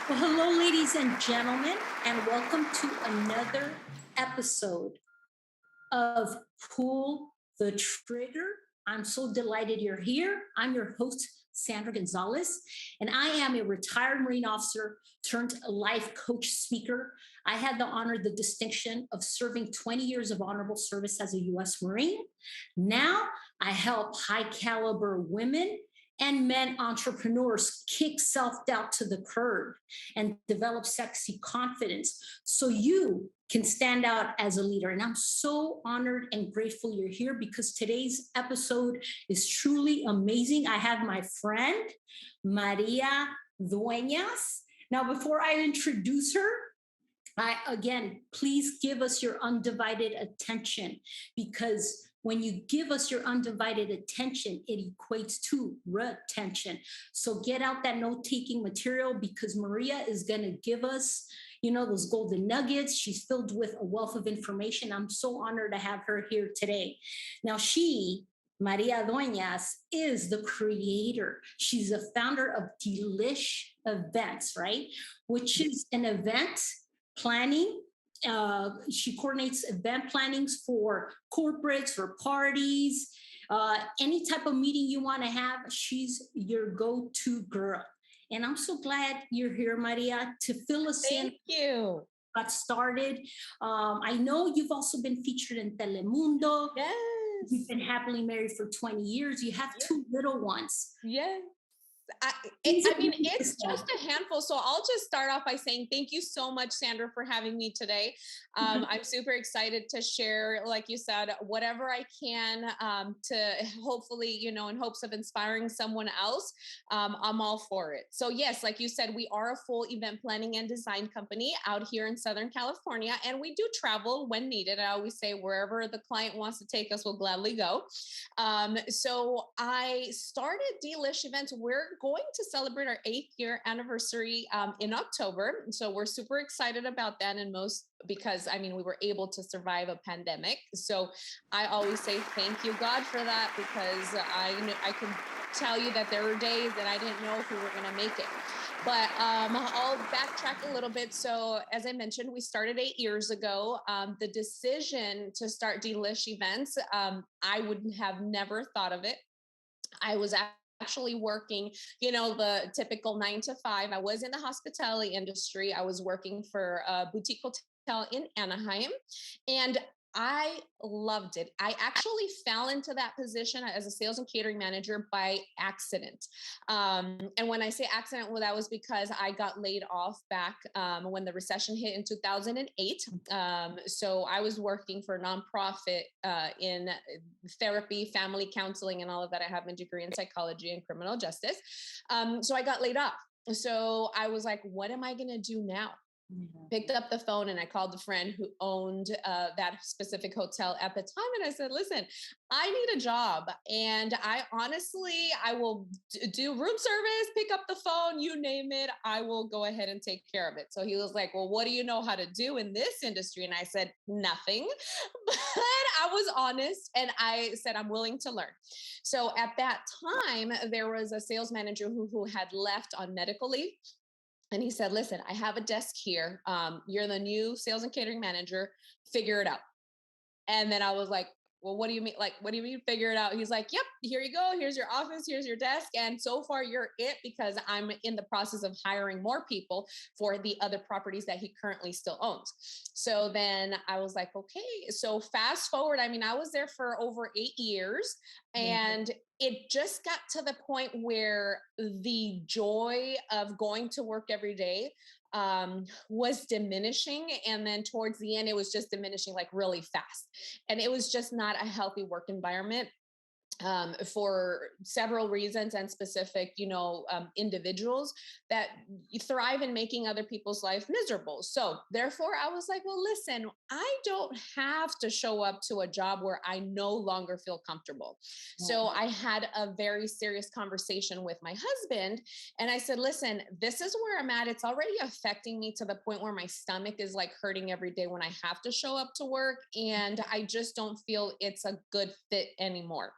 Well, hello, ladies and gentlemen, and welcome to another episode of Pull the Trigger. I'm so delighted you're here. I'm your host, Sandra Gonzalez, and I am a retired Marine officer turned life coach speaker. I had the honor, the distinction of serving 20 years of honorable service as a U.S. Marine. Now I help high caliber women and men entrepreneurs kick self doubt to the curb and develop sexy confidence so you can stand out as a leader. And I'm so honored and grateful you're here because today's episode is truly amazing. I have my friend, Maria Duenas. Now, before I introduce her, again, please give us your undivided attention because when you give us your undivided attention, it equates to retention. So get out that note-taking material because Maria is going to give us, those golden nuggets. She's filled with a wealth of information. I'm so honored to have her here today. Now, Maria Duenas, is the creator. She's the founder of Deelish Events, right? Which is an event planning. She coordinates event plannings for corporates, for parties, any type of meeting you want to have. She's your go-to girl. And I'm so glad you're here, Maria, to fill us in. Thank you. Got started. I know you've also been featured in Telemundo. Yes. You've been happily married for 20 years. You have two little ones. Yes. It's just a handful. So I'll just start off by saying thank you so much, Sandra, for having me today. I'm super excited to share, like you said, whatever I can to hopefully, in hopes of inspiring someone else. I'm all for it. So yes, like you said, we are a full event planning and design company out here in Southern California, and we do travel when needed. I always say wherever the client wants to take us, we'll gladly go. So I started Deelish Events. We're going to celebrate our 8th year anniversary in October. So we're super excited about that. And because we were able to survive a pandemic. So I always say, thank you, God, for that, because I can tell you that there were days that I didn't know if we were going to make it. But I'll backtrack a little bit. So as I mentioned, we started 8 years ago. The decision to start Deelish Events, I would have never thought of it. I was actually working, the typical 9 to 5. I was in the hospitality industry. I was working for a boutique hotel in Anaheim, and I loved it. I actually fell into that position as a sales and catering manager by accident. And when I say accident, well, that was because I got laid off back when the recession hit in 2008. So I was working for a nonprofit in therapy, family counseling, and all of that. I have a degree in psychology and criminal justice. So I got laid off. So I was like, what am I going to do now? Picked up the phone and I called the friend who owned that specific hotel at the time. And I said, listen, I need a job. And I will do room service, pick up the phone, you name it. I will go ahead and take care of it. So he was like, well, what do you know how to do in this industry? And I said, nothing, but I was honest. And I said, I'm willing to learn. So at that time, there was a sales manager who had left on medical leave. And he said, listen, I have a desk here. You're the new sales and catering manager. Figure it out. And then I was like, well, what do you mean? Like, what do you mean figure it out? He's like, yep, here you go. Here's your office. Here's your desk. And so far you're it, because I'm in the process of hiring more people for the other properties that he currently still owns. So then I was like, okay, so fast forward. I was there for over 8 years, and it just got to the point where the joy of going to work every day was diminishing. And then towards the end, it was just diminishing like really fast. And it was just not a healthy work environment. For several reasons and specific, individuals that thrive in making other people's life miserable. So therefore I was like, well, listen, I don't have to show up to a job where I no longer feel comfortable. So I had a very serious conversation with my husband, and I said, listen, this is where I'm at. It's already affecting me to the point where my stomach is like hurting every day when I have to show up to work. And I just don't feel it's a good fit anymore.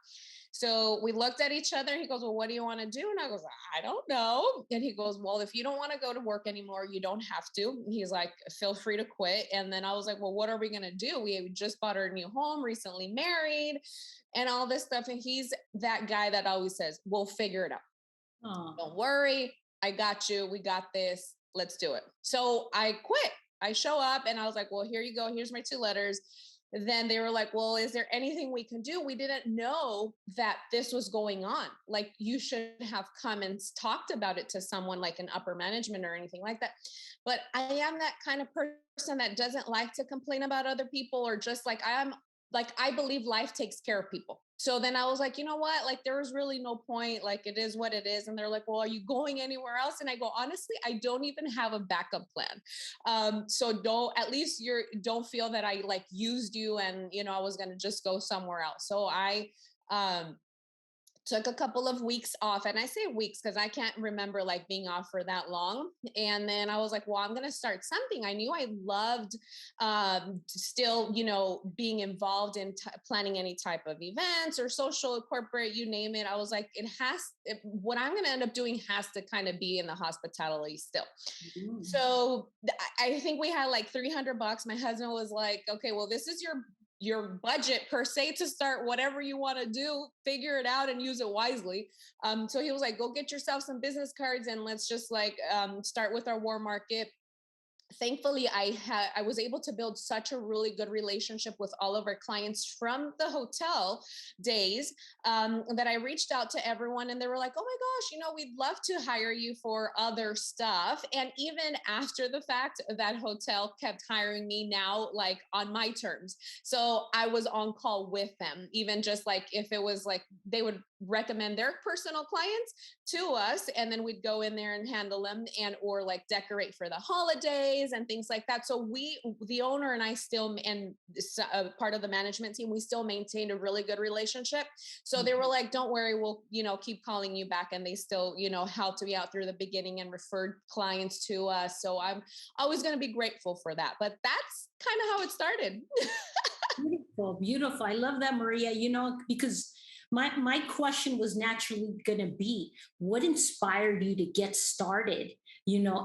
So we looked at each other. He goes, well, what do you want to do? And I goes, I don't know. And he goes, well, if you don't want to go to work anymore, you don't have to. He's like, feel free to quit. And then I was like, well, what are we going to do? We just bought our new home, recently married, and all this stuff. And he's that guy that always says, we'll figure it out. Oh. Don't worry. I got you. We got this. Let's do it. So I quit. I show up and I was like, well, here you go. Here's my 2 letters. Then they were like, well, is there anything we can do? We didn't know that this was going on. Like, you should have come and talked about it to someone like an upper management or anything like that. But I am that kind of person that doesn't like to complain about other people, or just like, I believe life takes care of people. So then I was like, you know what? Like, there was really no point. Like, it is what it is. And they're like, well, are you going anywhere else? And I go, honestly, I don't even have a backup plan. So don't feel that I like used you and, I was going to just go somewhere else. So I, took a couple of weeks off, and I say weeks because I can't remember like being off for that long. And then I was like, well, I'm going to start something. I knew I loved still, being involved in planning any type of events or social, corporate, you name it. I was like, what I'm going to end up doing has to kind of be in the hospitality still. Mm-hmm. So I think we had like $300. My husband was like, okay, well, this is your budget per se to start whatever you want to do, figure it out and use it wisely. So he was like, go get yourself some business cards and let's just like start with our warm market. Thankfully, I was able to build such a really good relationship with all of our clients from the hotel days that I reached out to everyone, and they were like, oh my gosh, we'd love to hire you for other stuff. And even after the fact, that hotel kept hiring me now, like on my terms. So I was on call with them, even just like if it was like they would recommend their personal clients to us, and then we'd go in there and handle them or like decorate for the holidays and things like that. So the owner and I still, and part of the management team, we still maintained a really good relationship. So they were like, don't worry, we'll, keep calling you back. And they still, helped me out through the beginning and referred clients to us. So I'm always going to be grateful for that. But that's kind of how it started. Beautiful, beautiful. I love that, Maria, because my question was naturally going to be, what inspired you to get started,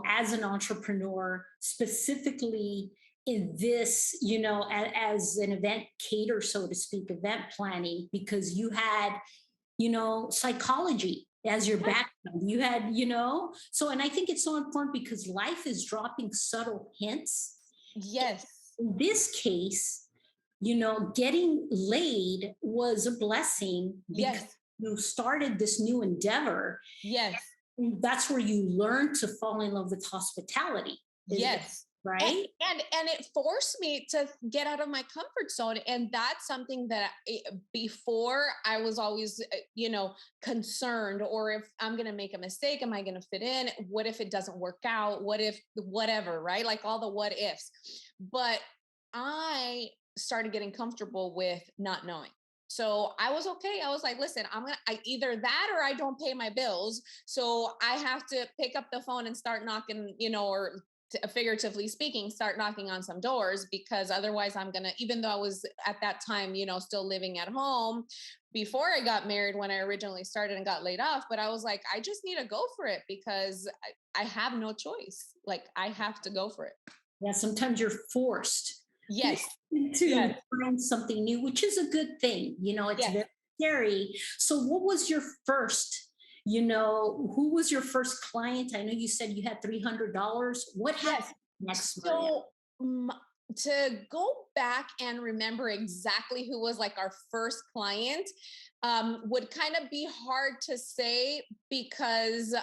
as an entrepreneur, specifically in this, as an event cater, so to speak, event planning, because you had, psychology as your background. You had, so, and I think it's so important because life is dropping subtle hints. Yes. In this case, getting laid was a blessing because yes. you started this new endeavor. Yes. And that's where you learn to fall in love with hospitality. Yes. Right. And it forced me to get out of my comfort zone. And that's something that before I was always, concerned, or if I'm going to make a mistake, am I going to fit in? What if it doesn't work out? What if, whatever, right? Like all the what ifs. But I started getting comfortable with not knowing. So I was okay. I was like, listen, I either that or I don't pay my bills. So I have to pick up the phone and start knocking, or figuratively speaking, start knocking on some doors, because otherwise I'm going to, even though I was at that time, still living at home before I got married when I originally started and got laid off. But I was like, I just need to go for it because I have no choice. Like I have to go for it. Yeah. Sometimes you're forced. Yes. To find something new, which is a good thing. It's very scary. So what was your first, who was your first client? I know you said you had $300. What happened next? So to go back and remember exactly who was like our first client would kind of be hard to say, because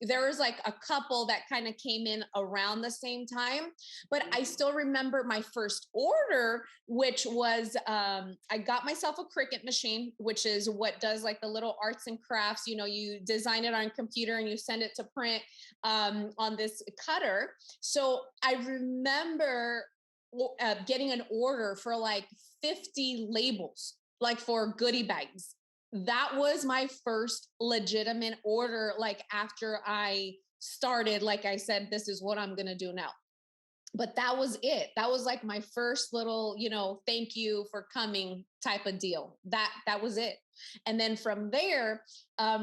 there was like a couple that kind of came in around the same time. But I still remember my first order, which was I got myself a Cricut machine, which is what does like the little arts and crafts. You design it on a computer and you send it to print on this cutter. So I remember getting an order for like 50 labels, like for goodie bags. That was my first legitimate order. Like after I started, like I said, this is what I'm going to do now. But that was it. That was like my first little, thank you for coming type of deal. That was it. And then from there,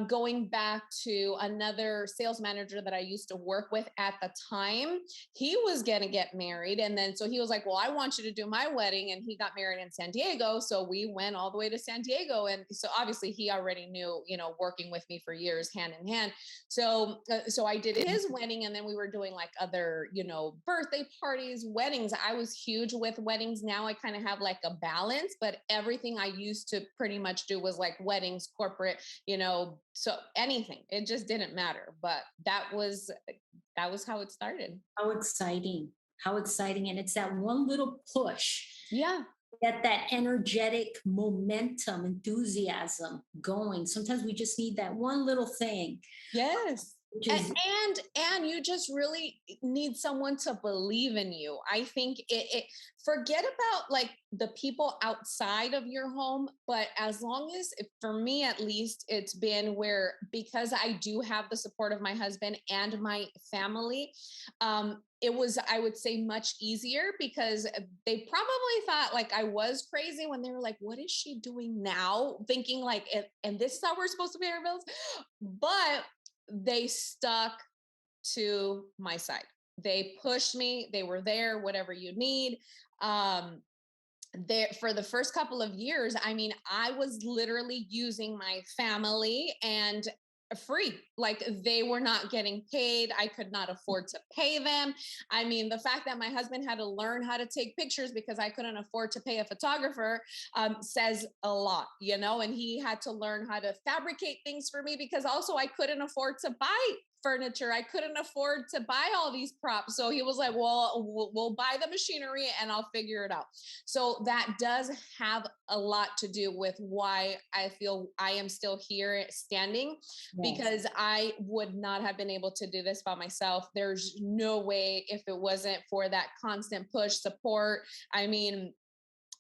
going back to another sales manager that I used to work with at the time, he was going to get married. And then so he was like, well, I want you to do my wedding. And he got married in San Diego. So we went all the way to San Diego. And so obviously he already knew, working with me for years, hand in hand. So I did his wedding, and then we were doing like other, birthday parties, weddings. I was huge with weddings. Now I kind of have like a balance, but everything I used to pretty much do was like weddings, corporate, so anything. It just didn't matter. But that was how it started. How exciting. How exciting. And it's that one little push, Yeah. get that energetic momentum, enthusiasm going. Sometimes we just need that one little thing. Yes. Which And, is and you just really need someone to believe in you. I think it forget about like the people outside of your home, but as long as, for me at least, it's been where, because I do have the support of my husband and my family, it was, I would say, much easier, because they probably thought like I was crazy when they were like, what is she doing now? Thinking like, and this is how we're supposed to pay our bills. But they stuck to my side. They pushed me. They were there, whatever you need. There for the first couple of years, I mean, I was literally using my family and free. Like, they were not getting paid. I could not afford to pay them. I mean, the fact that my husband had to learn how to take pictures because I couldn't afford to pay a photographer, says a lot, and he had to learn how to fabricate things for me, because also I couldn't afford to buy furniture. I couldn't afford to buy all these props. So he was like, well, we'll buy the machinery and I'll figure it out. So that does have a lot to do with why I feel I am still here standing, because I would not have been able to do this by myself. There's no way, if it wasn't for that constant push, support. I mean,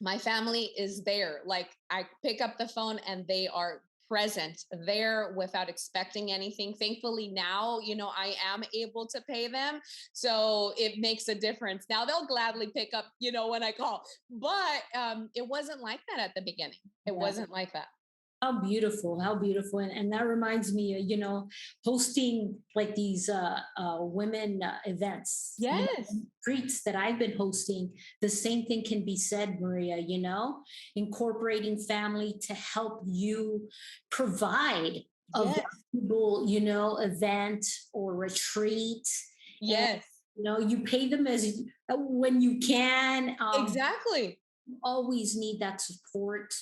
my family is there. Like, I pick up the phone and they are present there without expecting anything. Thankfully now, I am able to pay them. So it makes a difference. Now they'll gladly pick up, when I call. But it wasn't like that at the beginning. It wasn't like that. how beautiful, how beautiful. And that reminds me, hosting like these women events, Yes. retreats that I've been hosting. The same thing can be said, Maria, incorporating family to help you provide a Yes. valuable, event or retreat. And, Yes. you pay them as when you can. Exactly. Always need that support,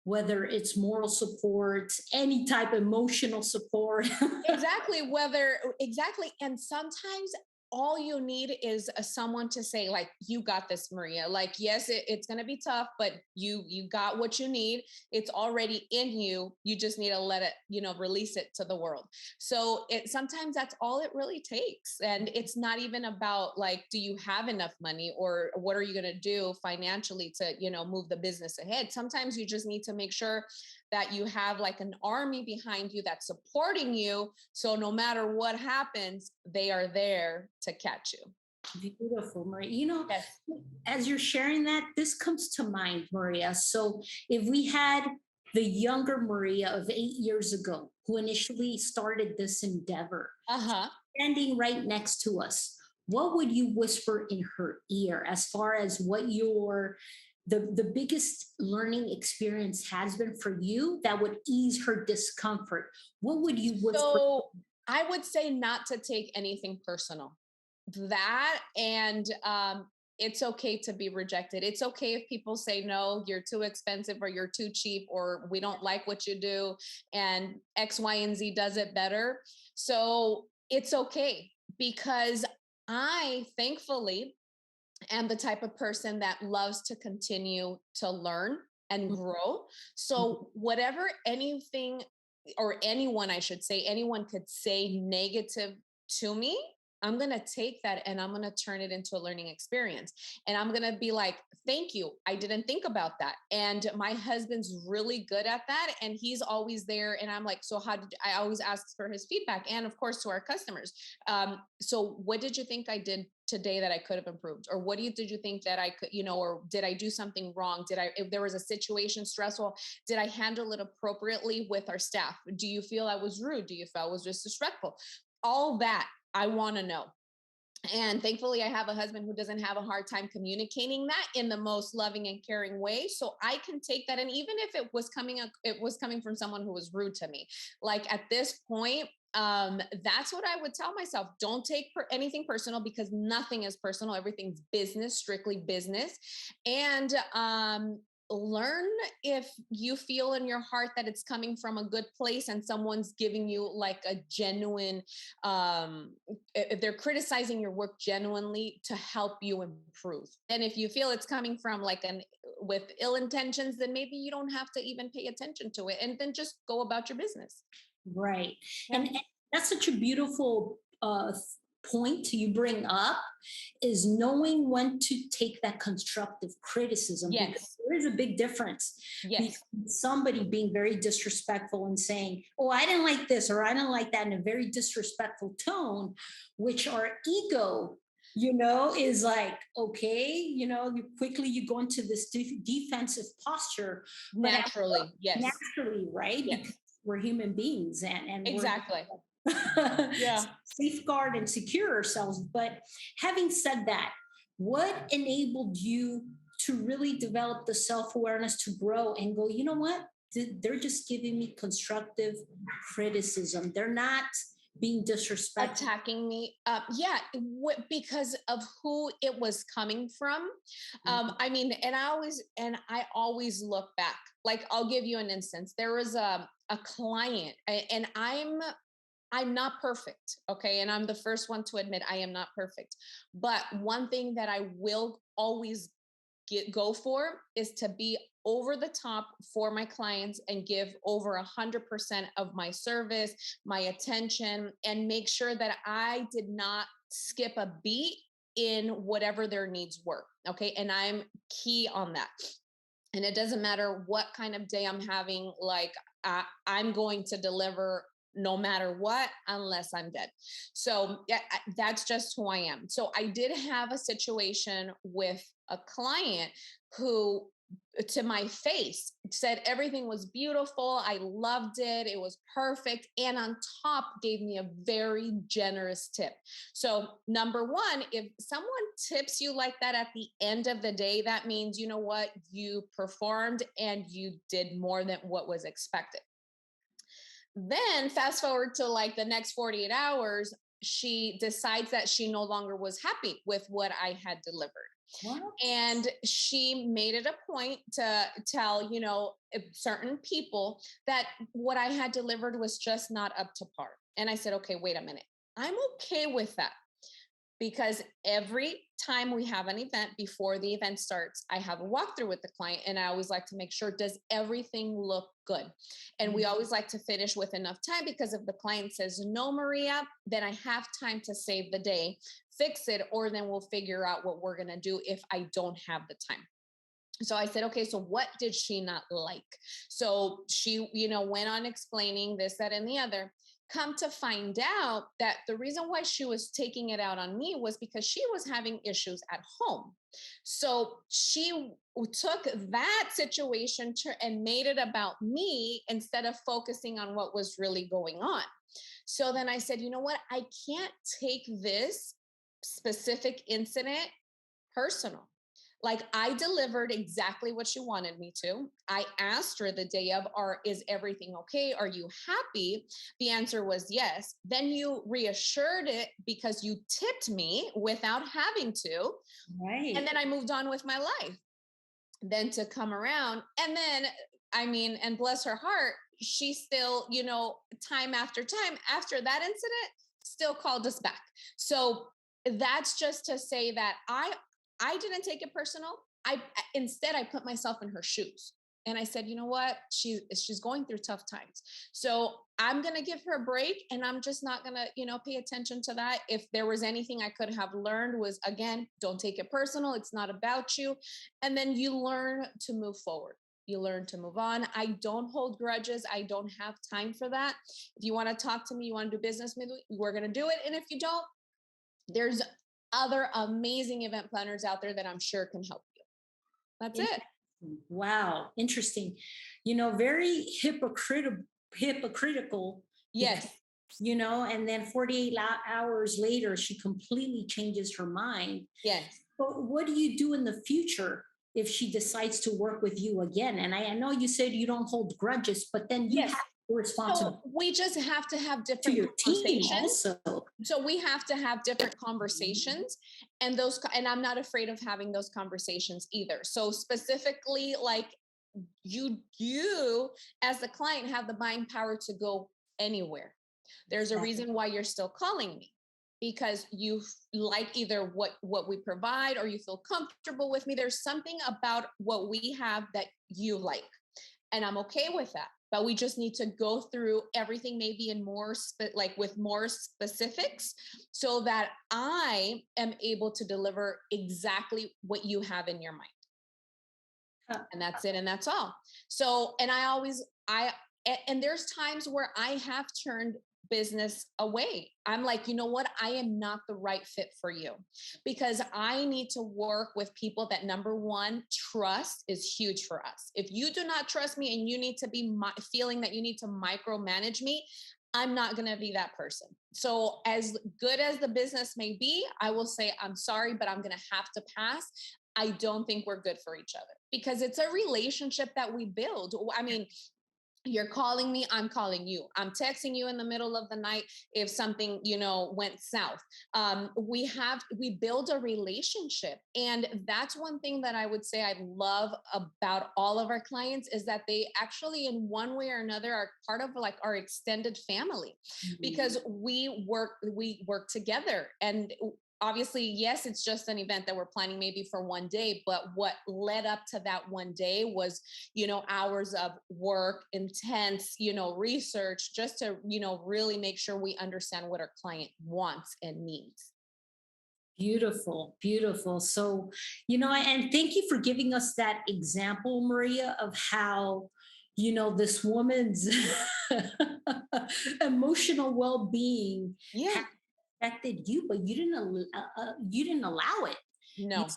whether it's moral support, any type of emotional support. Exactly. And sometimes all you need is someone to say, like, you got this, Maria. Like, yes, it's going to be tough, but you got what you need. It's already in you. You just need to let it, release it to the world. So sometimes that's all it really takes. And it's not even about like, do you have enough money, or what are you going to do financially to, move the business ahead? Sometimes you just need to make sure that you have like an army behind you that's supporting you. So no matter what happens, they are there to catch you. Beautiful, Maria. Yes. As you're sharing that, this comes to mind, Maria. So if we had the younger Maria of 8 years ago, who initially started this endeavor, Uh-huh. standing right next to us, what would you whisper in her ear as far as what the biggest learning experience has been for you that would ease her discomfort? What would you whisper? So I would say not to take anything personal. That and it's okay to be rejected. It's okay if people say no, you're too expensive, or you're too cheap, or we don't like what you do, and X, Y, and Z does it better. So it's okay, because I thankfully am the type of person that loves to continue to learn and grow. So whatever anything, or anyone, I should say, anyone could say negative to me, I'm going to take that and I'm going to turn it into a learning experience. And I'm going to be like, thank you. I didn't think about that. And my husband's really good at that. And he's always there. And I'm like, so how did I always ask for his feedback? And of course, to our customers. So what did you think I did today that I could have improved? Or what did you think that I could, or did I do something wrong? If there was a situation stressful, did I handle it appropriately with our staff? Do you feel I was rude? Do you feel I was disrespectful? All that I want to know. And thankfully, I have a husband who doesn't have a hard time communicating that in the most loving and caring way. So I can take that. And even if it was coming from someone who was rude to me, like at this point, that's what I would tell myself. Don't take anything personal, because nothing is personal. Everything's business, strictly business. And learn, if you feel in your heart that it's coming from a good place and someone's giving you like a genuine, if they're criticizing your work genuinely to help you improve. And if you feel it's coming from with ill intentions, then maybe you don't have to even pay attention to it, and then just go about your business. Right. Yeah. And that's such a beautiful point you bring up, is knowing when to take that constructive criticism. Yes. Because there is a big difference Yes. between somebody being very disrespectful and saying, oh, I didn't like this, or I didn't like that, in a very disrespectful tone, which our ego, is like, okay, you go into this defensive posture. Naturally. Yes. Naturally, right? Yes. Because we're human beings, and exactly. yeah, safeguard and secure ourselves. But having said that, what enabled you to really develop the self-awareness to grow and go, you know what? They're just giving me constructive criticism. They're not being disrespectful. Attacking me. Because of who it was coming from. I mean, and I always look back. Like, I'll give you an instance. There was a client, and I'm not perfect. Okay. And I'm the first one to admit I am not perfect. But one thing that I will always go for is to be over the top for my clients and give over 100% of my service, my attention, and make sure that I did not skip a beat in whatever their needs were. Okay. And I'm key on that. And it doesn't matter what kind of day I'm having, like, I'm going to deliver no matter what, unless I'm dead. So yeah, that's just who I am. So I did have a situation with a client who, to my face, said everything was beautiful. I loved it. It was perfect. And on top, gave me a very generous tip. So number one, if someone tips you like that at the end of the day, that means, you know what, you performed and you did more than what was expected. Then fast forward to like the next 48 hours, she decides that she no longer was happy with what I had delivered. What? And she made it a point to tell, certain people that what I had delivered was just not up to par. And I said, okay, wait a minute. I'm okay with that. Because every time we have an event, before the event starts, I have a walkthrough with the client, and I always like to make sure, does everything look good? And we always like to finish with enough time, because if the client says no, Maria, then I have time to save the day, fix it, or then we'll figure out what we're going to do if I don't have the time. So I said, okay, so what did she not like? So she, went on explaining this, that, and the other. Come to find out that the reason why she was taking it out on me was because she was having issues at home. So she took that situation and made it about me instead of focusing on what was really going on. So then I said, you know what? I can't take this specific incident personal. Like, I delivered exactly what she wanted me to. I asked her the day of, is everything okay? Are you happy? The answer was yes. Then you reassured it because you tipped me without having to. Right. And then I moved on with my life. Then to come around, and then, and bless her heart, she still, time after time after that incident, still called us back. So that's just to say that I didn't take it personal. Instead I put myself in her shoes. And I said, you know what? She's going through tough times. So I'm going to give her a break, and I'm just not going to, pay attention to that. If there was anything I could have learned was, again, don't take it personal. It's not about you. And then you learn to move forward. You learn to move on. I don't hold grudges. I don't have time for that. If you want to talk to me, you want to do business with me, we're going to do it. And if you don't, there's other amazing event planners out there that I'm sure can help you. That's it. Wow, interesting. Very hypocritical. Yes. And then 48 hours later, she completely changes her mind. Yes. But what do you do in the future if she decides to work with you again? And I know you said you don't hold grudges, but then you have responsibility. So we just have to have different to your team conversations. also. So we have to have different conversations, and I'm not afraid of having those conversations either. So specifically, like you as the client have the buying power to go anywhere. There's a reason why you're still calling me, because you like either what we provide, or you feel comfortable with me. There's something about what we have that you like, and I'm okay with that. But we just need to go through everything maybe in more with more specifics, so that I am able to deliver exactly what you have in your mind. And that's it. And that's all. So, and and there's times where I have turned business away. I'm like, you know what? I am not the right fit for you, because I need to work with people that, number one, trust is huge for us. If you do not trust me and you need to be feeling that you need to micromanage me, I'm not going to be that person. So as good as the business may be, I will say, I'm sorry, but I'm going to have to pass. I don't think we're good for each other, because it's a relationship that we build. I mean, you're calling me, I'm calling you. I'm texting you in the middle of the night if something, went south. We build a relationship. And that's one thing that I would say I love about all of our clients, is that they actually, in one way or another, are part of like our extended family, because we work together. And obviously, yes, it's just an event that we're planning maybe for one day, but what led up to that one day was, hours of work, intense, research, just to, really make sure we understand what our client wants and needs. Beautiful, beautiful. So, and thank you for giving us that example, Maria, of how, this woman's emotional well-being affected you, but you didn't allow it. No.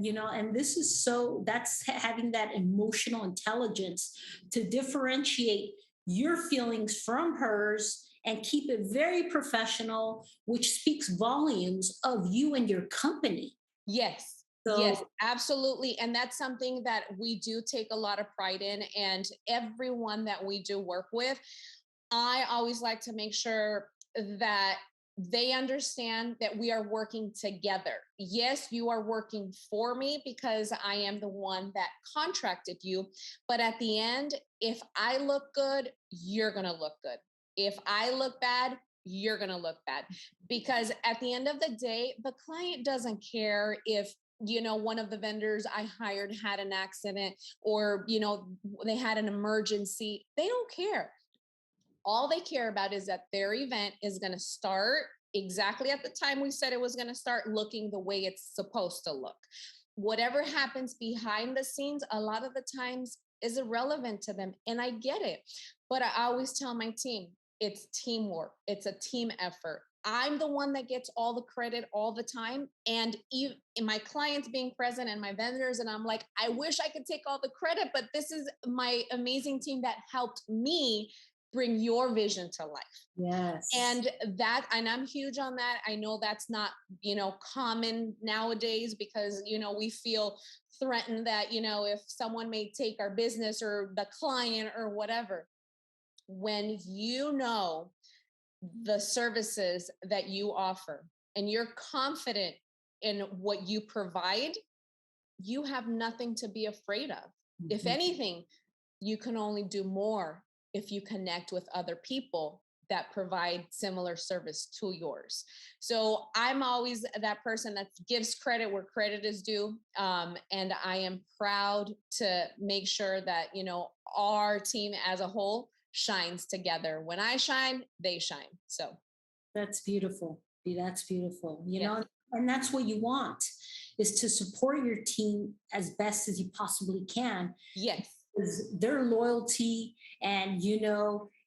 You said, and this is that's having that emotional intelligence to differentiate your feelings from hers and keep it very professional, which speaks volumes of you and your company. Yes. Yes, absolutely. And that's something that we do take a lot of pride in. And everyone that we do work with, I always like to make sure that they understand that we are working together. Yes, you are working for me because I am the one that contracted you. But at the end, if I look good, you're going to look good. If I look bad, you're going to look bad. Because at the end of the day, the client doesn't care if one of the vendors I hired had an accident, or, they had an emergency. They don't care. All they care about is that their event is going to start exactly at the time we said it was going to start, looking the way it's supposed to look. Whatever happens behind the scenes, a lot of the times is irrelevant to them. And I get it. But I always tell my team, it's teamwork. It's a team effort. I'm the one that gets all the credit all the time. And even my clients being present and my vendors, and I'm like, I wish I could take all the credit, but this is my amazing team that helped me bring your vision to life. Yes. And I'm huge on that. I know that's not, common nowadays, because, we feel threatened that, if someone may take our business or the client or whatever. When the services that you offer and you're confident in what you provide, you have nothing to be afraid of. If anything, you can only do more if you connect with other people that provide similar service to yours. So I'm always that person that gives credit where credit is due. And I am proud to make sure that, our team as a whole shines together. When I shine, they shine. So That's beautiful. That's beautiful. yes, And that's what you want, is to support your team as best as you possibly can. yes, Is their loyalty and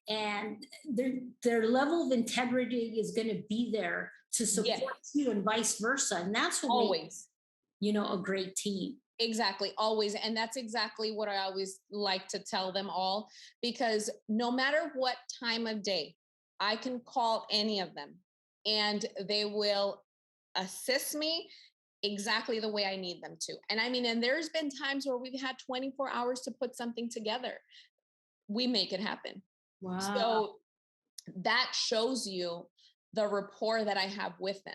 and their level of integrity is going to be there to yes, support you and vice versa. And that's what makes, always. a great team. Exactly, always. And that's exactly what I always like to tell them all, because no matter what time of day, I can call any of them and they will assist me exactly the way I need them to. And I mean, and there's been times where we've had 24 hours to put something together. We make it happen. Wow. So that shows you the rapport that I have with them,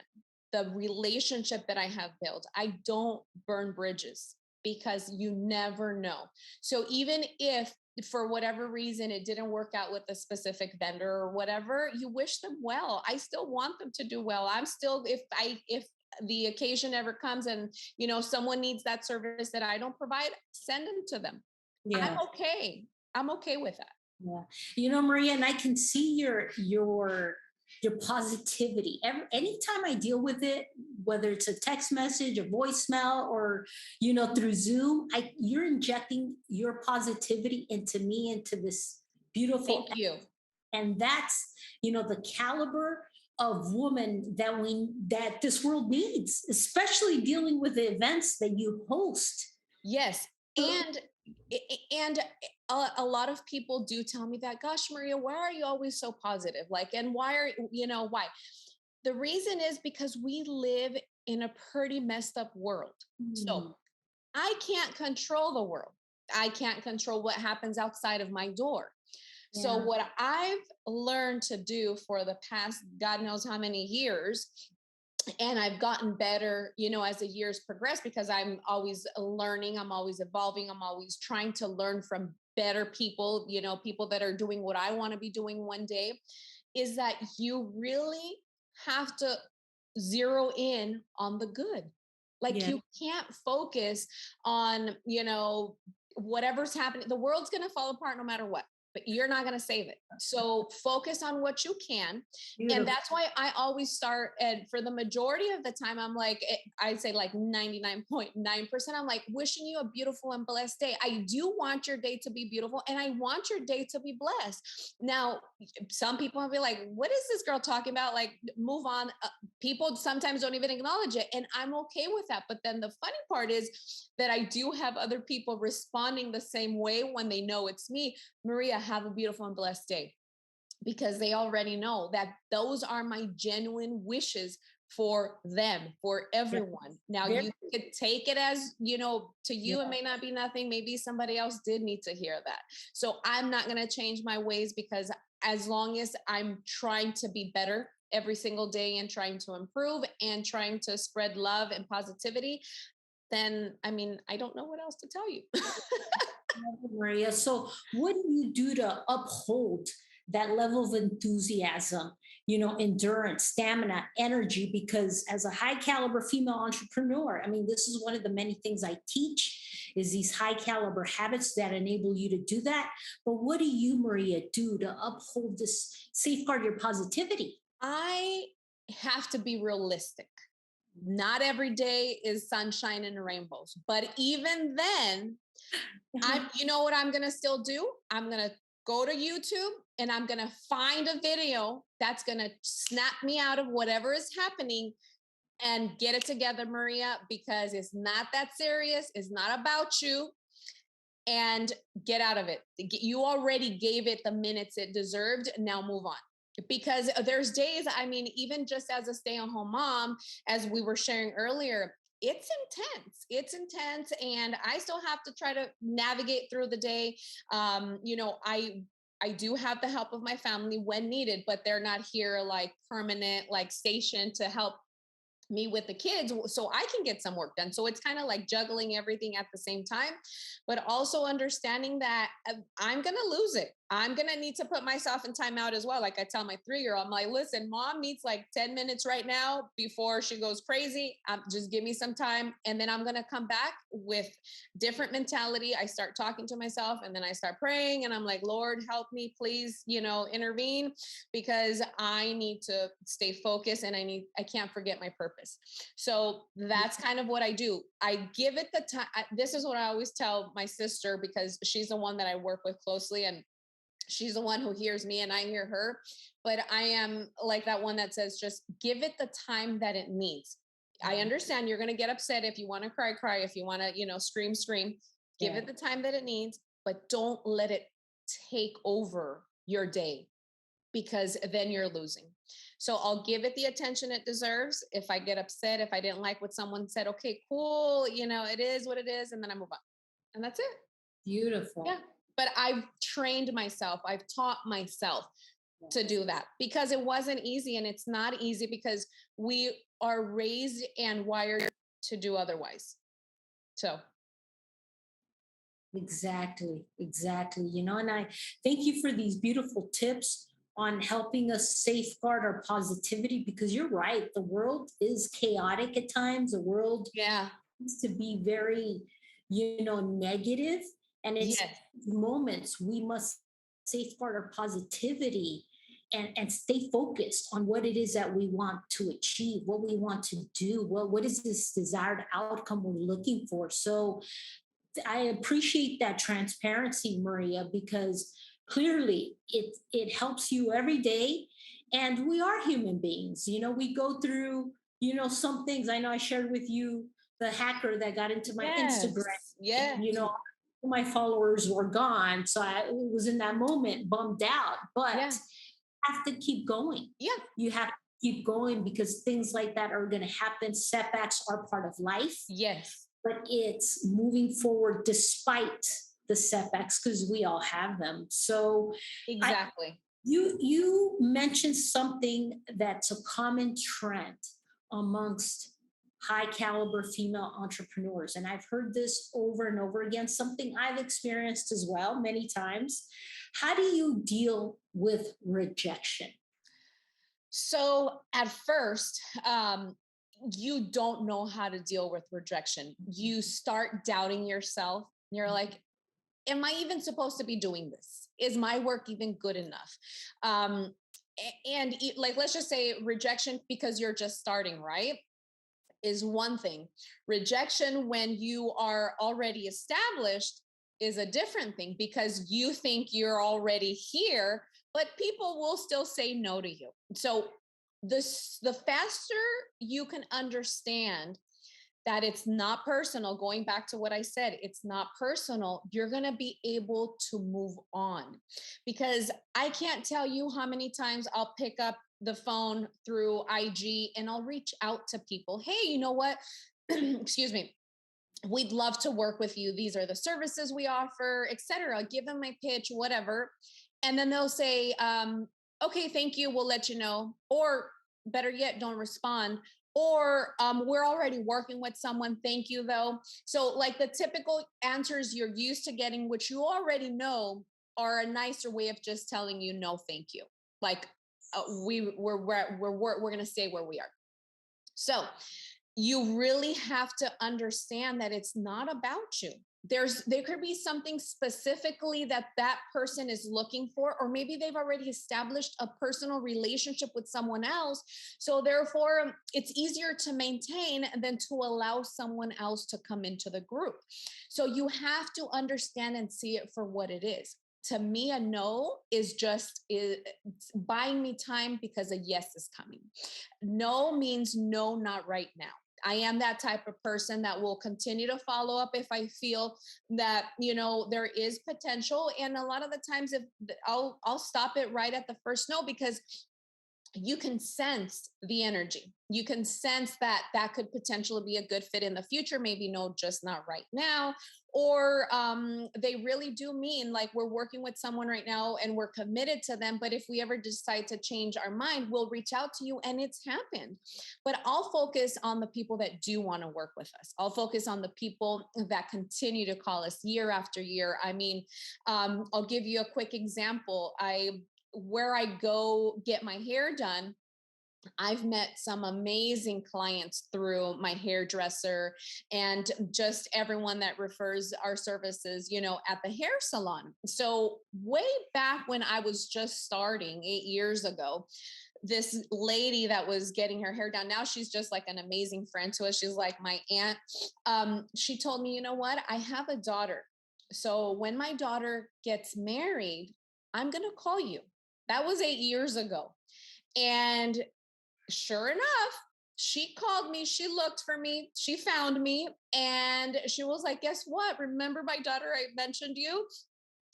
the relationship that I have built. I don't burn bridges because you never know. So even if for whatever reason it didn't work out with a specific vendor or whatever, you wish them well. I still want them to do well. I'm still, if the occasion ever comes and someone needs that service that I don't provide, send them to them. I'm Yeah. okay. I'm okay with that. Yeah. Maria, and I can see your positivity. Anytime I deal with it, whether it's a text message, a voicemail, or through Zoom, you're injecting your positivity into me, into this beautiful, Thank you. and that's the caliber of woman that this world needs, especially dealing with the events that you host. Yes. And and a lot of people do tell me that, gosh, Maria, why are you always so positive? Like, and why are why? The reason is because we live in a pretty messed up world. Mm, So I can't control the world. I can't control what happens outside of my door. So yeah. what I've learned to do for the past God knows how many years, and I've gotten better, as the years progress, because I'm always learning, I'm always evolving, I'm always trying to learn from better people, people that are doing what I want to be doing one day, is that you really have to zero in on the good. Like Yeah. you can't focus on, whatever's happening. The world's going to fall apart no matter what, but you're not going to save it. So focus on what you can. And Beautiful. that's why I always start, and for the majority of the time, I'm like, I'd say like 99.9%, I'm like, wishing you a beautiful and blessed day. I do want your day to be beautiful and I want your day to be blessed. Now, some people will be like, what is this girl talking about? Like, move on. People sometimes don't even acknowledge it. And I'm okay with that. But then the funny part is that I do have other people responding the same way when they know it's me. Maria, have a beautiful and blessed day, because they already know that those are my genuine wishes for them, for Yeah. everyone. Now Very, you could take it as, to you, it yeah. may not be nothing. Maybe somebody else did need to hear that. So I'm not going to change my ways, because as long as I'm trying to be better every single day and trying to improve and trying to spread love and positivity, then, I mean, I don't know what else to tell you. Maria. So, what do you do to uphold that level of enthusiasm, endurance, stamina, energy? Because as a high caliber female entrepreneur, I mean, this is one of the many things I teach, is these high caliber habits that enable you to do that. But what do you, Maria, do to uphold this, safeguard your positivity? I have to be realistic. Not every day is sunshine and rainbows, but even then, you know what I'm going to still do? I'm going to go to YouTube and I'm going to find a video that's going to snap me out of whatever is happening and get it together, Maria, because it's not that serious. It's not about you, and get out of it. You already gave it the minutes it deserved. Now move on. Because there's days, I mean, even just as a stay-at-home mom, as we were sharing earlier, it's intense. It's intense. And I still have to try to navigate through the day. I do have the help of my family when needed, but they're not here like permanent, like stationed to help me with the kids so I can get some work done. So it's kind of like juggling everything at the same time, but also understanding that I'm going to lose it. I'm going to need to put myself in timeout as well. Like I tell my 3-year-old, I'm like, listen, mom needs like 10 minutes right now before she goes crazy. Just give me some time. And then I'm going to come back with different mentality. I start talking to myself and then I start praying and I'm like, Lord, help me, please, intervene because I need to stay focused and I can't forget my purpose. So that's kind of what I do. I give it the time. This is what I always tell my sister because she's the one that I work with closely and she's the one who hears me and I hear her, but I am like that one that says, just give it the time that it needs. I understand you're going to get upset. If you want to cry, cry. If you want to, scream, scream, give it the time that it needs, but don't let it take over your day because then you're losing. So I'll give it the attention it deserves. If I get upset, if I didn't like what someone said, okay, cool. It is what it is. And then I move on and that's it. Beautiful. Yeah. But I've trained myself, I've taught myself to do that because it wasn't easy. And it's not easy because we are raised and wired to do otherwise. So. Exactly. And I thank you for these beautiful tips on helping us safeguard our positivity because you're right. The world is chaotic at times. The world Yeah. needs to be very, negative. And it's Yes. moments we must safeguard our positivity and stay focused on what it is that we want to achieve, what we want to do, what is this desired outcome we're looking for. So I appreciate that transparency, Maria, because clearly it helps you every day. And we are human beings. We go through, some things. I know I shared with you the hacker that got into my Instagram. Yes. My followers were gone. So I was in that moment bummed out. But have to keep going. Yeah. You have to keep going because things like that are going to happen. Setbacks are part of life. Yes. But it's moving forward despite the setbacks because we all have them. So exactly. You mentioned something that's a common trend amongst high caliber female entrepreneurs. And I've heard this over and over again, something I've experienced as well many times. How do you deal with rejection? So at first, you don't know how to deal with rejection. You start doubting yourself. You're like, am I even supposed to be doing this? Is my work even good enough? And like, let's just say rejection because you're just starting, right? Is one thing. Rejection when you are already established is a different thing because you think you're already here, but people will still say no to you. So the faster you can understand that it's not personal, going back to what I said, it's not personal, you're going to be able to move on. Because I can't tell you how many times I'll pick up the phone through IG and I'll reach out to people. Hey, you know what? Excuse me. We'd love to work with you. These are the services we offer, etc. Give them my pitch, whatever. And then they'll say, okay, thank you. We'll let you know. Or better yet, don't respond. Or we're already working with someone. Thank you, though. So, like the typical answers you're used to getting, which you already know, are a nicer way of just telling you no, thank you. Like we're going to stay where we are. So you really have to understand that it's not about you. There could be something specifically that person is looking for, or maybe they've already established a personal relationship with someone else. So therefore it's easier to maintain than to allow someone else to come into the group. So you have to understand and see it for what it is. To me, a no is just buying me time because a yes is coming. No means no, not right now. I am that type of person that will continue to follow up if I feel that, there is potential. And a lot of the times if I'll stop it right at the first no, because you can sense the energy. You can sense that that could potentially be a good fit in the future. Maybe no, just not right now. Or they really do mean like we're working with someone right now and we're committed to them. But if we ever decide to change our mind, we'll reach out to you, and it's happened. But I'll focus on the people that do want to work with us. I'll focus on the people that continue to call us year after year. I mean, I'll give you a quick example. Where I go get my hair done, I've met some amazing clients through my hairdresser and just everyone that refers our services, at the hair salon. So, way back when I was just starting 8 years ago, this lady that was getting her hair done, now she's just like an amazing friend to us. She's like my aunt. She told me, you know what? I have a daughter. So, when my daughter gets married, I'm going to call you. That was 8 years ago. And sure enough, she called me, she looked for me, she found me, and she was like, guess what? Remember my daughter, I mentioned you?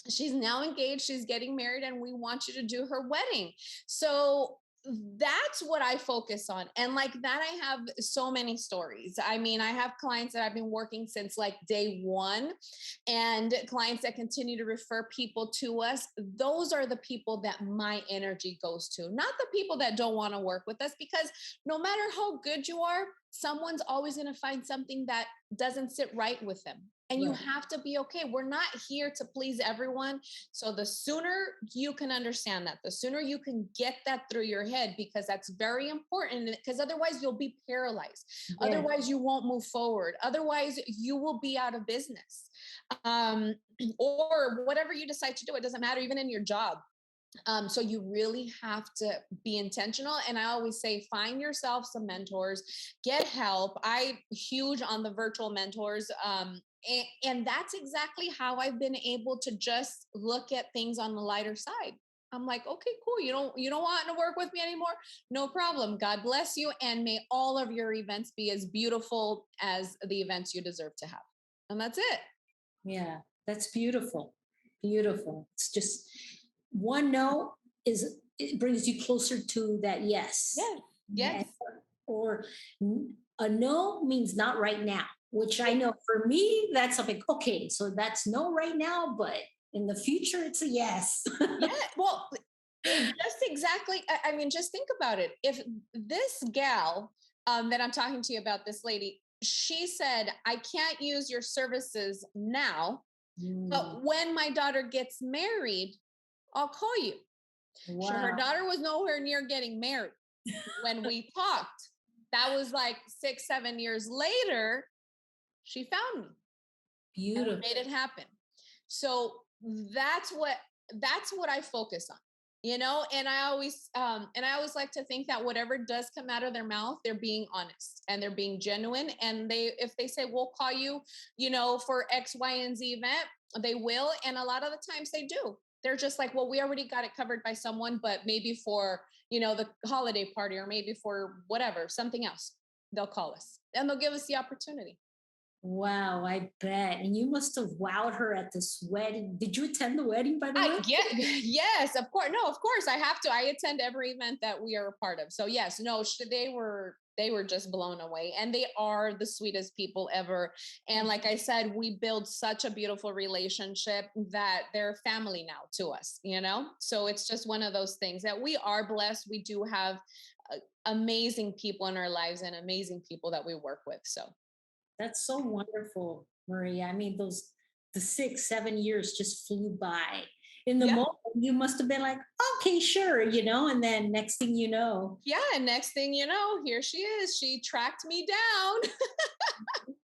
She's now engaged, she's getting married, and we want you to do her wedding. So that's what I focus on. And like that, I have so many stories. I mean, I have clients that I've been working since like day one, and clients that continue to refer people to us. Those are the people that my energy goes to, not the people that don't want to work with us, because no matter how good you are, someone's always going to find something that doesn't sit right with them. And you Right. have to be okay. We're not here to please everyone. So the sooner you can understand that, the sooner you can get that through your head, because that's very important, because otherwise you'll be paralyzed. Yeah. Otherwise you won't move forward. Otherwise you will be out of business. Or whatever you decide to do, it doesn't matter, even in your job. So you really have to be intentional. And I always say, find yourself some mentors, get help. I huge on the virtual mentors. And that's exactly how I've been able to just look at things on the lighter side. I'm like, okay, cool. You don't want to work with me anymore? No problem. God bless you. And may all of your events be as beautiful as the events you deserve to have. And that's it. Yeah, that's beautiful. Beautiful. It's just one no is it brings you closer to that yes. Yes. Yeah. Yes. Or a no means not right now, which I know for me, that's something, okay, so that's no right now, but in the future, it's a yes. Yeah. Well, just exactly. I mean, just think about it. If this gal that I'm talking to you about, this lady, she said, I can't use your services now, Mm, but when my daughter gets married, I'll call you. Sure, her wow. daughter was nowhere near getting married when we talked. That was like 6, 7 years later. She found me and we Beautiful. made it happen. So that's what that's what I focus on, and I always like to think that whatever does come out of their mouth, they're being honest and they're being genuine. And if they say we'll call you, for X, Y, and Z event, they will. And a lot of the times they do. They're just like, well, we already got it covered by someone, but maybe for, the holiday party, or maybe for whatever, something else, they'll call us and they'll give us the opportunity. Wow, I bet. And you must have wowed her at this wedding. Did you attend the wedding, by the way? Yes, of course. No, of course I have to. I attend every event that we are a part of. So yes, no, they were just blown away, and they are the sweetest people ever. And like I said, we build such a beautiful relationship that they're family now to us. So it's just one of those things that we are blessed. We do have amazing people in our lives and amazing people that we work with. So That's so wonderful, Maria. I mean, the 6, 7 years just flew by. In the yeah. moment, you must have been like, okay, sure, and then next thing you know, Yeah, and next thing you know, here she is. She tracked me down.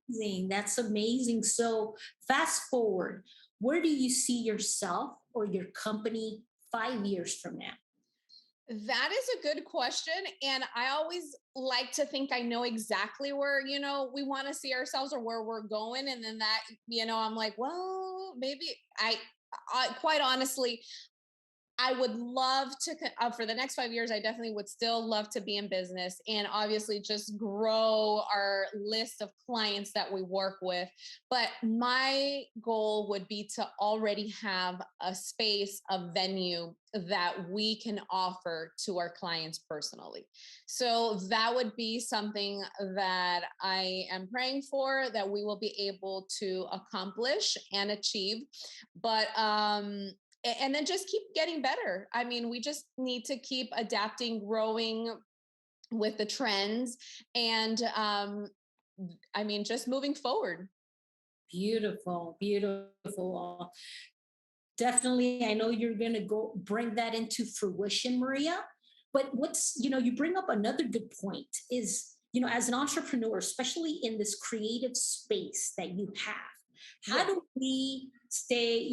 amazing. That's amazing. So fast forward, where do you see yourself or your company 5 years from now? That is a good question. And I always like to think I know exactly where, we want to see ourselves or where we're going. And then that, I'm like, well, maybe I quite honestly, I would love to, for the next 5 years, I definitely would still love to be in business and obviously just grow our list of clients that we work with. But my goal would be to already have a space, a venue that we can offer to our clients personally. So that would be something that I am praying for, that we will be able to accomplish and achieve. But and then just keep getting better. I mean, we just need to keep adapting, growing with the trends, and I mean, just moving forward. Beautiful, beautiful. Definitely, I know you're going to go bring that into fruition, Maria. But you bring up another good point is, as an entrepreneur, especially in this creative space that you have, how Yeah. do we stay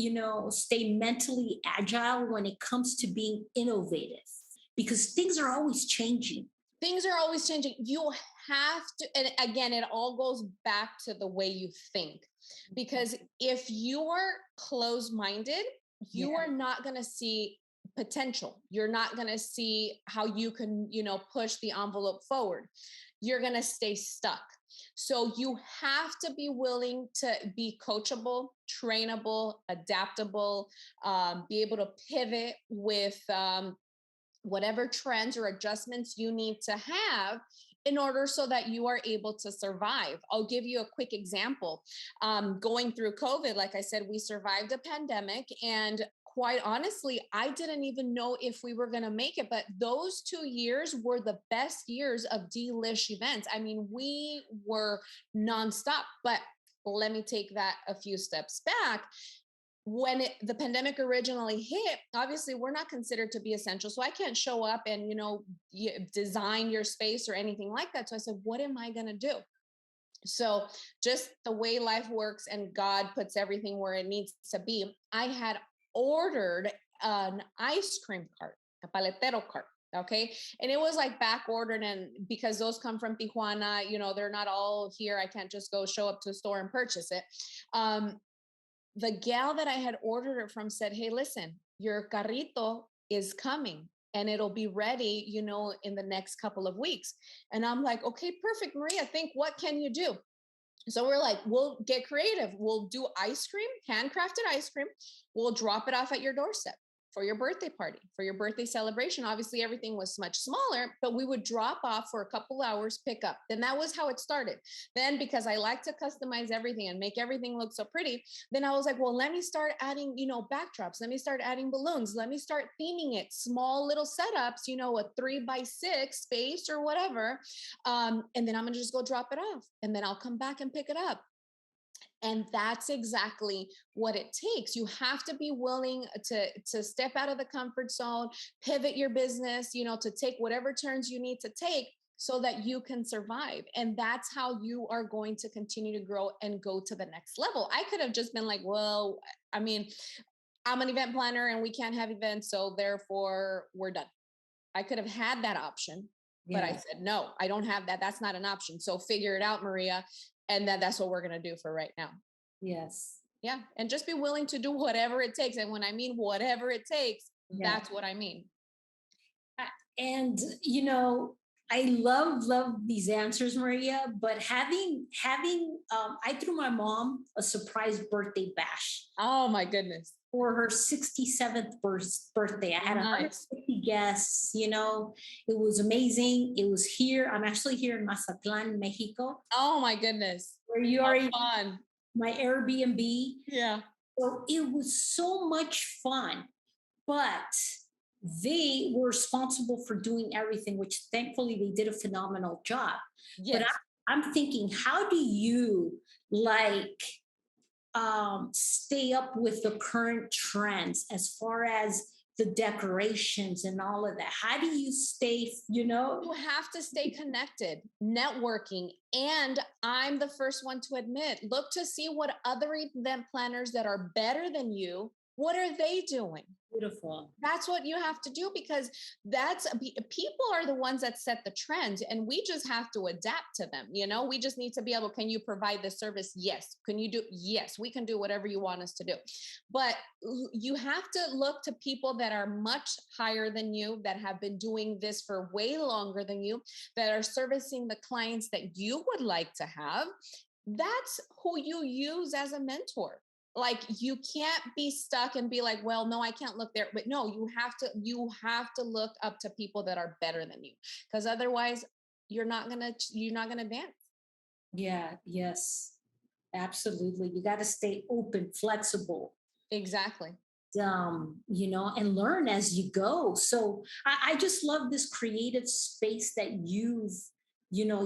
mentally agile when it comes to being innovative? Because things are always changing. Things are always changing. You have to, and again, it all goes back to the way you think. Because if you are closed minded, Yeah. you are not going to see potential. You're not going to see how you can, push the envelope forward. You're going to stay stuck. So you have to be willing to be coachable, trainable, adaptable, be able to pivot with whatever trends or adjustments you need to have in order so that you are able to survive. I'll give you a quick example. Going through COVID, like I said, we survived a pandemic, and quite honestly, I didn't even know if we were going to make it, but those 2 years were the best years of Deelish Events. I mean, we were nonstop, but let me take that a few steps back. When the pandemic originally hit, obviously we're not considered to be essential. So I can't show up and, design your space or anything like that. So I said, what am I going to do? So just the way life works and God puts everything where it needs to be, I had ordered an ice cream cart, a paletero cart. Okay. And it was like back ordered. And because those come from Tijuana, they're not all here. I can't just go show up to a store and purchase it. The gal that I had ordered it from said, hey, listen, your carrito is coming and it'll be ready, in the next couple of weeks. And I'm like, okay, perfect, Maria. Think, what can you do? So we're like, we'll get creative. We'll do ice cream, handcrafted ice cream. We'll drop it off at your doorstep for your birthday party, for your birthday celebration. Obviously, everything was much smaller, but we would drop off for a couple hours, pick up. Then that was how it started. Then, because I like to customize everything and make everything look so pretty, then I was like, well, let me start adding, backdrops. Let me start adding balloons. Let me start theming it, small little setups, a 3x6 space or whatever. And then I'm going to just go drop it off. And then I'll come back and pick it up. And that's exactly what it takes. You have to be willing to step out of the comfort zone, pivot your business, to take whatever turns you need to take so that you can survive. And that's how you are going to continue to grow and go to the next level. I could have just been like, well, I mean, I'm an event planner and we can't have events, so therefore we're done. I could have had that option, but I said, no, I don't have that. That's not an option. So figure it out, Maria. And that's what we're going to do for right now. Yes. Yeah. And just be willing to do whatever it takes. And when I mean whatever it takes, that's what I mean. And, I love these answers, Maria, but having, I threw my mom a surprise birthday bash. Oh my goodness. For her 67th birthday. I had 150 guests, it was amazing. It was here. I'm actually here in Mazatlan, Mexico. Oh my goodness. Where you already fun. My Airbnb. Yeah. So it was so much fun, but they were responsible for doing everything, which thankfully they did a phenomenal job. Yes. But I'm thinking, how do you stay up with the current trends as far as the decorations and all of that? How do you stay, You have to stay connected, networking. And I'm the first one to admit, look to see what other event planners that are better than you What are they doing? Beautiful. That's what you have to do, because people are the ones that set the trend, and we just have to adapt to them. We just need to be able, can you provide this service? Yes. Can you do? Yes, we can do whatever you want us to do. But you have to look to people that are much higher than you, that have been doing this for way longer than you, that are servicing the clients that you would like to have. That's who you use as a mentor. Like, you can't be stuck and be like, well, no, I can't look there. But no, you have to look up to people that are better than you, because otherwise you're not gonna advance. Yeah, yes, absolutely. You got to stay open, flexible, Exactly. and learn as you go. So I just love this creative space that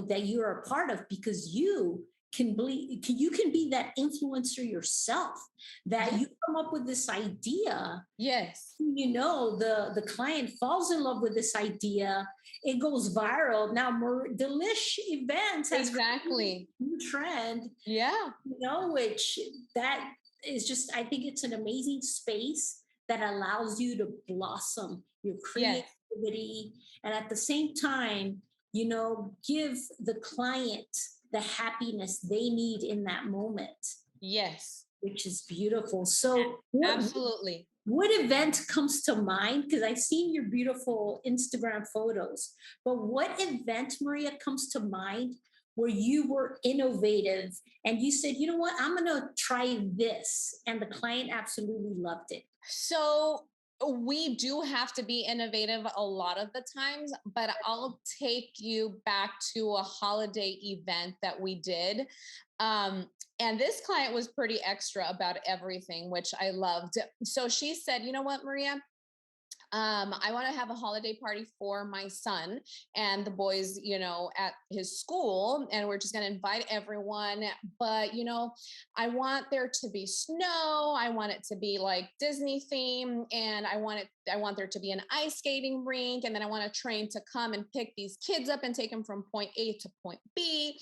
that you're a part of, because you can be that influencer yourself, that Yeah. you come up with this idea, Yes. the client falls in love with this idea, it goes viral. Now Deelish Events has created Exactly. a new trend, Yeah. which that is just, I think it's an amazing space that allows you to blossom your Yes. creativity, and at the same time, give the client the happiness they need in that moment, Yes. which is beautiful. So Absolutely. what event comes to mind? Because I've seen your beautiful Instagram photos, but what event, Maria, comes to mind where you were innovative and you said, you know what, I'm going to try this, and the client absolutely loved it? So we do have to be innovative a lot of the times, but I'll take you back to a holiday event that we did. Um, and this client was pretty extra about everything, which I loved. So she said, you know what, Maria? I want to have a holiday party for my son and the boys, at his school, and we're just going to invite everyone. But, I want there to be snow. I want it to be like Disney theme, and I want there to be an ice skating rink, and then I want a train to come and pick these kids up and take them from point A to point B.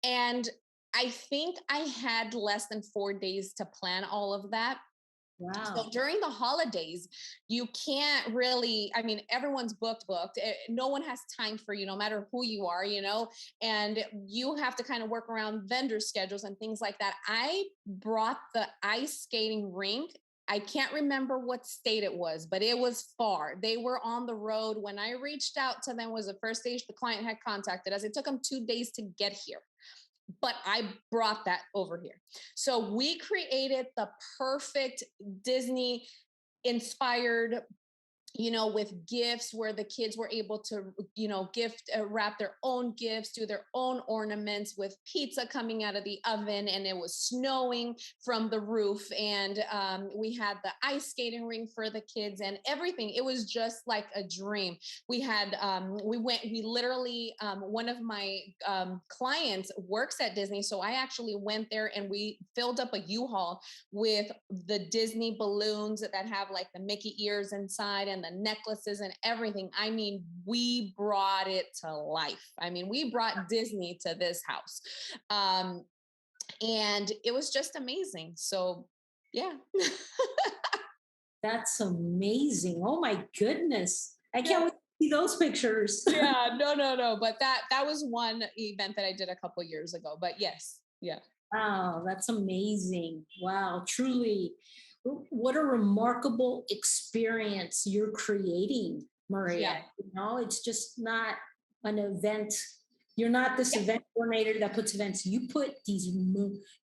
And I think I had less than 4 days to plan all of that. So Wow. during the holidays, you can't really, I mean, everyone's booked. No one has time for you, no matter who you are, and you have to kind of work around vendor schedules and things like that. I brought the ice skating rink. I can't remember what state it was, but it was far. They were on the road. When I reached out to them, was the first stage the client had contacted us. It took them 2 days to get here, but I brought that over here. So we created the perfect Disney inspired, with gifts where the kids were able to, gift wrap their own gifts, do their own ornaments, with pizza coming out of the oven, and it was snowing from the roof. And we had the ice skating rink for the kids and everything. It was just like a dream. We literally, one of my clients works at Disney. So I actually went there and we filled up a U-Haul with the Disney balloons that have like the Mickey ears inside, and the necklaces and everything. I mean, we brought it to life. I mean, we brought Disney to this house. And it was just amazing. So, yeah. That's amazing. Oh my goodness. I can't Yeah. wait to see those pictures. Yeah, no. But that was one event that I did a couple years ago. But yes, yeah. Wow, that's amazing. Wow, truly. What a remarkable experience you're creating, Yeah. Maria. It's just not an event. You're not this event coordinator that puts events. You put these,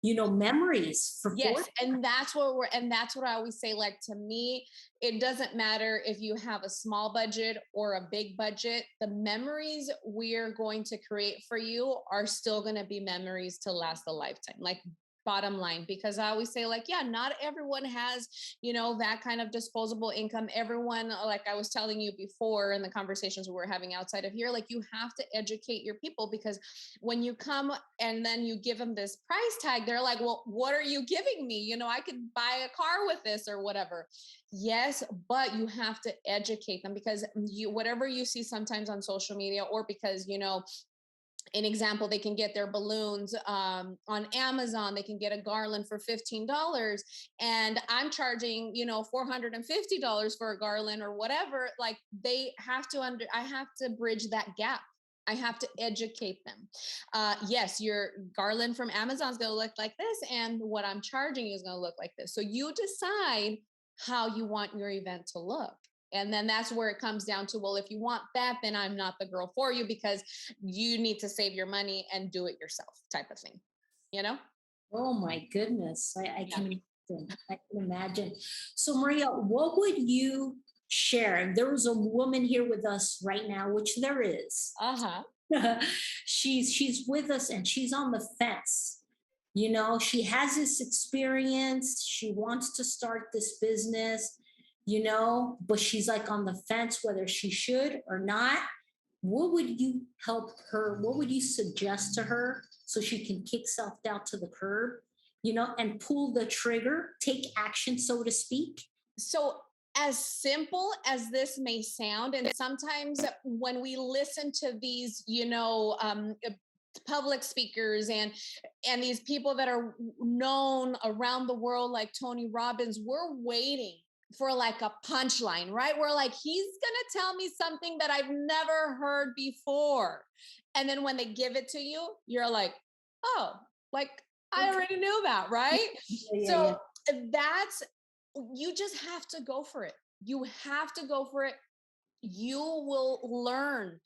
memories for four. Yes, and that's what I always say. Like, to me, it doesn't matter if you have a small budget or a big budget. The memories we're going to create for you are still going to be memories to last a lifetime. Like, bottom line, because I always say, like, yeah, not everyone has, that kind of disposable income. Everyone, like I was telling you before in the conversations we were having outside of here, like, you have to educate your people, because when you come and then you give them this price tag, they're like, well, what are you giving me? I could buy a car with this or whatever. Yes, but you have to educate them, because whatever you see sometimes on social media, or because, an example, they can get their balloons on Amazon. They can get a garland for $15, and I'm charging, $450 for a garland or whatever. Like they have to I have to bridge that gap. I have to educate them. Yes, your garland from Amazon is going to look like this, and what I'm charging is going to look like this. So you decide how you want your event to look. And then that's where it comes down to, well, if you want that, then I'm not the girl for you, because you need to save your money and do it yourself, type of thing, you know? Oh my goodness. I Yeah. can imagine. I can imagine. So Maria, what would you share? There was a woman here with us right now, which there is. Uh-huh. She's with us and she's on the fence. She has this experience. She wants to start this business, but she's like on the fence whether she should or not. What would you help her? What would you suggest to her so she can kick self-doubt to the curb, and pull the trigger, take action, so to speak? So, as simple as this may sound, and sometimes when we listen to these, public speakers and these people that are known around the world, like Tony Robbins, we're waiting for like a punchline, right? We're like, he's gonna tell me something that I've never heard before. And then when they give it to you, you're like, oh, like I already knew that, right? So that's, you just have to go for it. You have to go for it. You will learn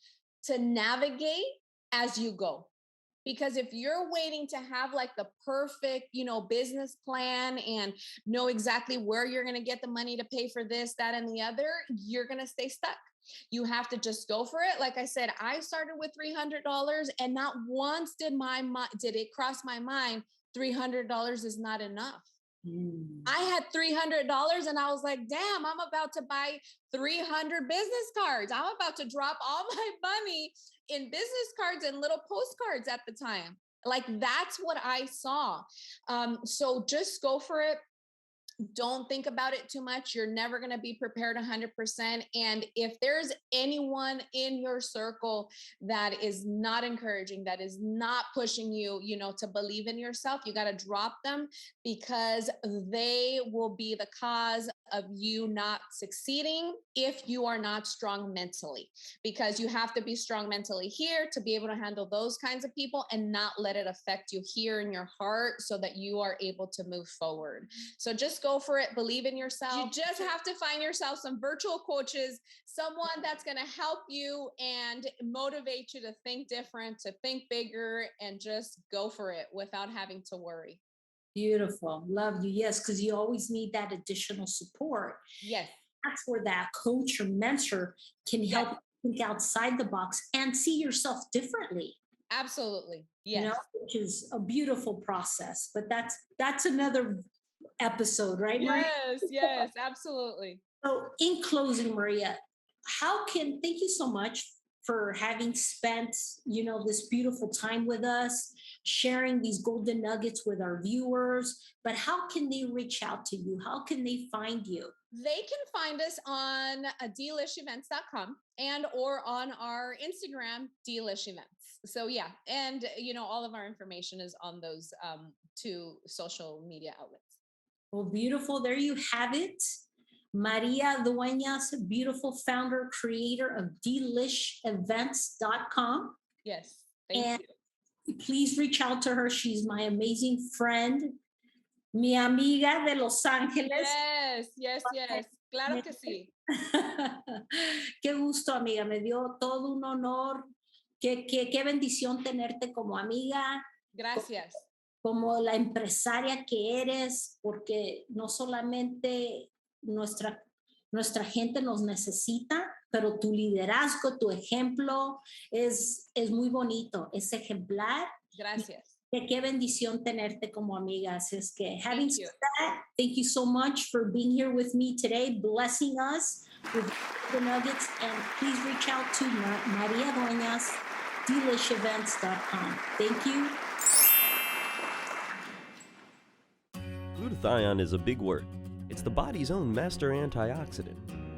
to navigate as you go. Because if you're waiting to have like the perfect, business plan and know exactly where you're going to get the money to pay for this, that, and the other, you're going to stay stuck. You have to just go for it. Like I said, I started with $300, and not once did it cross my mind, $300 is not enough. I had $300 and I was like, damn, I'm about to buy 300 business cards. I'm about to drop all my money in business cards and little postcards at the time. Like that's what I saw. So just go for it. Don't think about it too much. You're never going to be prepared 100%. And if there's anyone in your circle that is not encouraging, that is not pushing you, to believe in yourself, you got to drop them, because they will be the cause of you not succeeding if you are not strong mentally, because you have to be strong mentally here to be able to handle those kinds of people and not let it affect you here in your heart, so that you are able to move forward. So just go for it. Believe in yourself. You just have to find yourself some virtual coaches, someone that's going to help you and motivate you to think different, to think bigger, and just go for it without having to worry. Beautiful. Love you. Yes, because you always need that additional support. Yes. That's where that coach or mentor can help you think outside the box and see yourself differently. Absolutely. Yes. Which is a beautiful process. But that's another episode, right, Maria? Yes, absolutely. So in closing, Maria, thank you so much for having spent, this beautiful time with us, sharing these golden nuggets with our viewers. But how can they reach out to you? How can they find you? They can find us on deelishevents.com or on our Instagram, Deelish Events. So yeah, and all of our information is on those two social media outlets. Well, beautiful. There you have it. Maria Duenas, beautiful founder, creator of deelishevents.com. Yes, thank you. Please reach out to her. She's my amazing friend, mi amiga de Los Ángeles. Yes. Claro que sí. Qué gusto, amiga. Me dio todo un honor. Qué bendición tenerte como amiga. Gracias. Como la empresaria que eres, porque no solamente nuestra gente nos necesita, pero tu liderazgo, tu ejemplo es muy bonito, es ejemplar. Gracias. Qué bendición tenerte como amiga. Así es que, having said that, thank you so much for being here with me today, blessing us with the nuggets, and please reach out to Maria Duenas, deelishevents.com. Thank you. Glutathione is a big word. It's the body's own master antioxidant.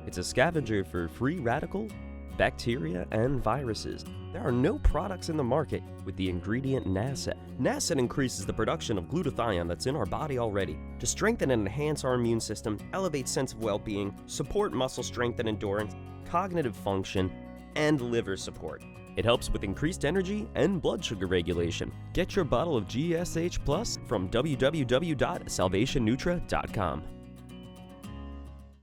It's a scavenger for free radical, bacteria, and viruses. There are no products in the market with the ingredient NASET. NASET increases the production of glutathione that's in our body already to strengthen and enhance our immune system, elevate sense of well-being, support muscle strength and endurance, cognitive function, and liver support. It helps with increased energy and blood sugar regulation. Get your bottle of GSH Plus from www.salvationnutra.com.